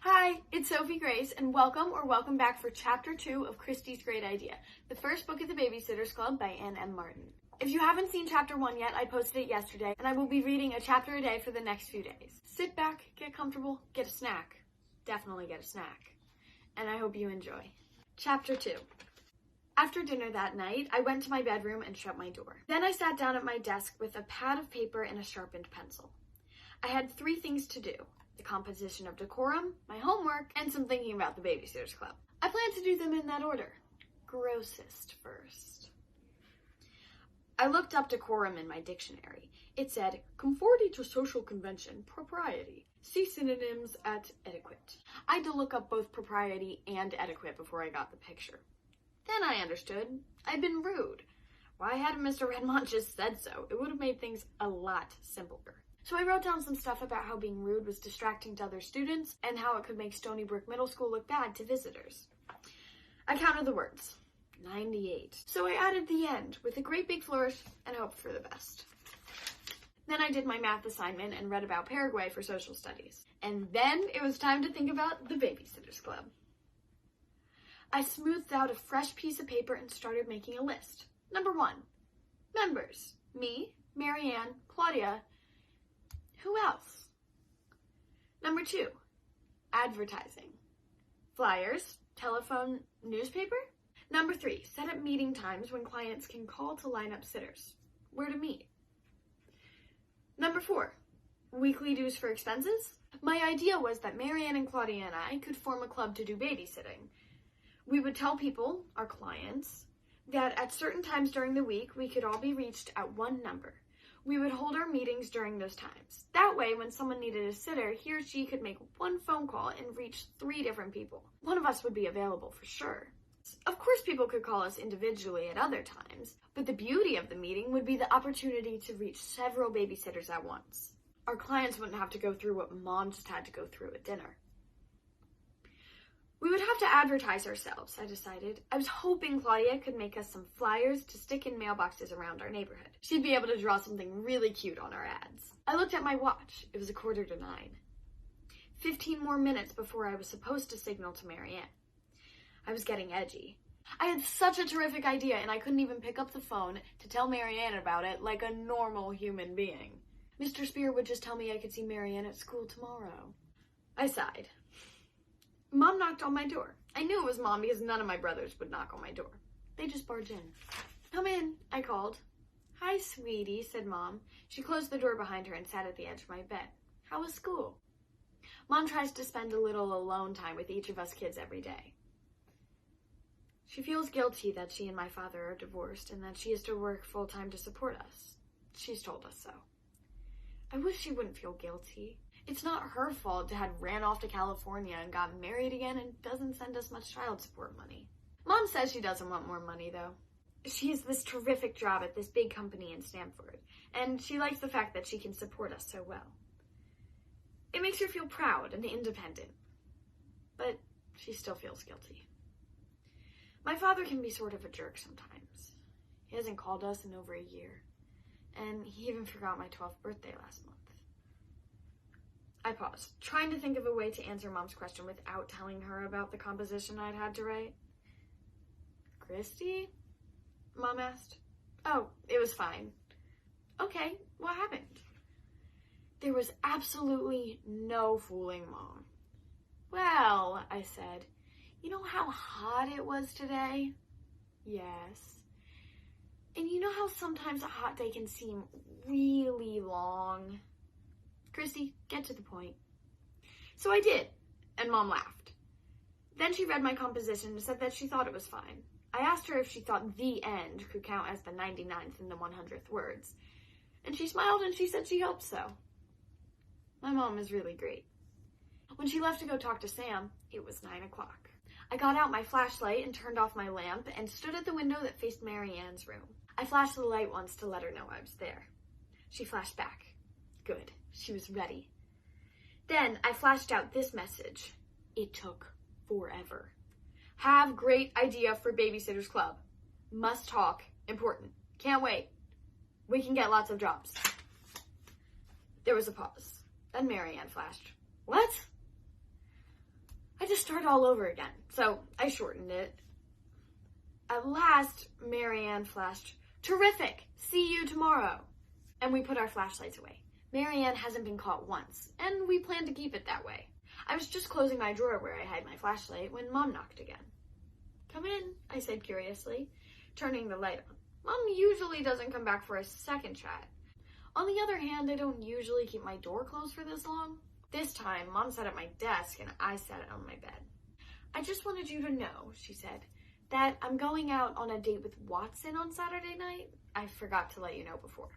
Hi, it's Sophie Grace, and welcome back for Chapter 2 of Kristy's Great Idea, the first book of the Babysitters Club by Anne M. Martin. If you haven't seen Chapter 1 yet, I posted it yesterday, and I will be reading a chapter a day for the next few days. Sit back, get comfortable, get a snack. Definitely get a snack. And I hope you enjoy. Chapter 2. After dinner that night, I went to my bedroom and shut my door. Then I sat down at my desk with a pad of paper and a sharpened pencil. I had 3 things to do: the composition of decorum, my homework, and some thinking about the Babysitters Club. I plan to do them in that order. Grossest first. I looked up decorum in my dictionary. It said, conformity to social convention, propriety. See synonyms at etiquette. I had to look up both propriety and etiquette before I got the picture. Then I understood. I'd been rude. Why hadn't Mr. Redmond just said so? It would have made things a lot simpler. So I wrote down some stuff about how being rude was distracting to other students and how it could make Stony Brook Middle School look bad to visitors. I counted the words. 98. So I added the end with a great big flourish and hoped for the best. Then I did my math assignment and read about Paraguay for social studies. And then it was time to think about the Babysitters Club. I smoothed out a fresh piece of paper and started making a list. Number 1. Members. Me, Marianne, Claudia. Who else? Number 2. Advertising. Flyers, telephone, newspaper. Number 3. Set up meeting times when clients can call to line up sitters. Where to meet. Number 4. Weekly dues for expenses. My idea was that Marianne and Claudia and I could form a club to do babysitting. We would tell people, our clients, that at certain times during the week we could all be reached at one number. We would hold our meetings during those times. That way, when someone needed a sitter, he or she could make one phone call and reach 3 different people. One of us would be available for sure. Of course, people could call us individually at other times, but the beauty of the meeting would be the opportunity to reach several babysitters at once. Our clients wouldn't have to go through what Mom just had to go through at dinner. We would have to advertise ourselves, I decided. I was hoping Claudia could make us some flyers to stick in mailboxes around our neighborhood. She'd be able to draw something really cute on our ads. I looked at my watch. It was 9:15. 15 more minutes before I was supposed to signal to Marianne. I was getting edgy. I had such a terrific idea, and I couldn't even pick up the phone to tell Marianne about it like a normal human being. Mr. Spear would just tell me I could see Marianne at school tomorrow. I sighed. Mom knocked on my door. I knew it was Mom because none of my brothers would knock on my door. They just barge in. Come in, I called. Hi, sweetie, said Mom. She closed the door behind her and sat at the edge of my bed. How was school? Mom tries to spend a little alone time with each of us kids every day. She feels guilty that she and my father are divorced and that she has to work full-time to support us. She's told us so. I wish she wouldn't feel guilty. It's not her fault Dad ran off to California and got married again and doesn't send us much child support money. Mom says she doesn't want more money, though. She has this terrific job at this big company in Stanford, and she likes the fact that she can support us so well. It makes her feel proud and independent, but she still feels guilty. My father can be sort of a jerk sometimes. He hasn't called us in over a year, and he even forgot my 12th birthday last month. I paused, trying to think of a way to answer Mom's question without telling her about the composition I'd had to write. Kristy? Mom asked. Oh, it was fine. Okay, what happened? There was absolutely no fooling Mom. Well, I said, you know how hot it was today? Yes. And you know how sometimes a hot day can seem really long? Kristy, get to the point. So I did, and Mom laughed. Then she read my composition and said that she thought it was fine. I asked her if she thought the end could count as the 99th and the 100th words, and she smiled and she said she hoped so. My mom is really great. When she left to go talk to Sam, it was 9 o'clock. I got out my flashlight and turned off my lamp and stood at the window that faced Marianne's room. I flashed the light once to let her know I was there. She flashed back. Good. She was ready. Then I flashed out this message. It took forever. Have great idea for Babysitters Club. Must talk. Important. Can't wait. We can get lots of jobs. There was a pause. Then Marianne flashed. What? to start all over again, so I shortened it. At last, Marianne flashed, "Terrific! See you tomorrow!" And we put our flashlights away. Marianne hasn't been caught once, and we plan to keep it that way. I was just closing my drawer where I hide my flashlight when Mom knocked again. "Come in," I said curiously, turning the light on. Mom usually doesn't come back for a second chat. On the other hand, I don't usually keep my door closed for this long. This time, Mom sat at my desk and I sat on my bed. "I just wanted you to know," she said, "that I'm going out on a date with Watson on Saturday night. I forgot to let you know before."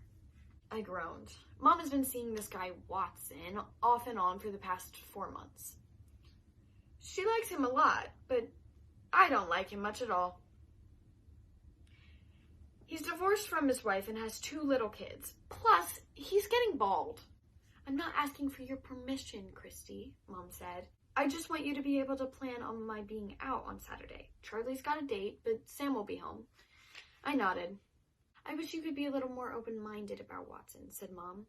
I groaned. Mom has been seeing this guy Watson off and on for the past 4 months. She likes him a lot, but I don't like him much at all. He's divorced from his wife and has 2 little kids. Plus, he's getting bald. "I'm not asking for your permission, Kristy," Mom said. "I just want you to be able to plan on my being out on Saturday. Charlie's got a date, but Sam will be home." I nodded. "I wish you could be a little more open-minded about Watson," said Mom.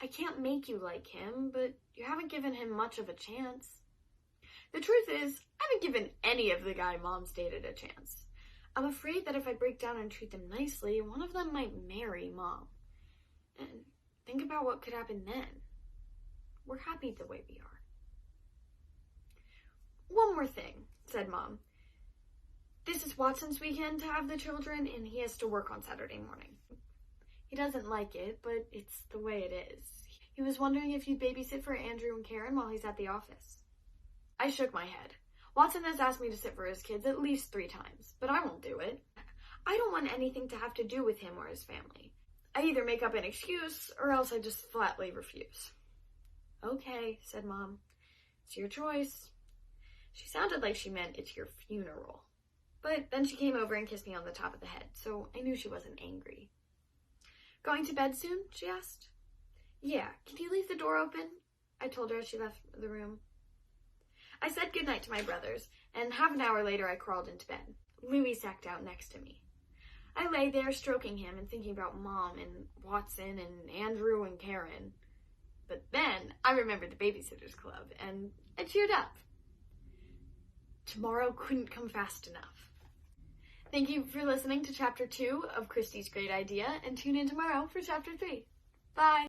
"I can't make you like him, but you haven't given him much of a chance." The truth is, I haven't given any of the guy Mom's dated a chance. I'm afraid that if I break down and treat them nicely, one of them might marry Mom. And think about what could happen then. We're happy the way we are. "One more thing," said Mom. "This is Watson's weekend to have the children, and he has to work on Saturday morning. He doesn't like it, but it's the way it is. He was wondering if you'd babysit for Andrew and Karen while he's at the office." I shook my head. Watson has asked me to sit for his kids at least 3 times, but I won't do it. I don't want anything to have to do with him or his family. I either make up an excuse, or else I just flatly refuse. "Okay," said Mom. "It's your choice." She sounded like she meant it's your funeral. But then she came over and kissed me on the top of the head, so I knew she wasn't angry. "Going to bed soon?" she asked. "Yeah, can you leave the door open?" I told her as she left the room. I said goodnight to my brothers, and half an hour later I crawled into bed. Louis sacked out next to me. I lay there stroking him and thinking about Mom and Watson and Andrew and Karen. But then I remembered the Babysitters Club, and I cheered up. Tomorrow couldn't come fast enough. Thank you for listening to Chapter 2 of Kristy's Great Idea, and tune in tomorrow for Chapter 3. Bye!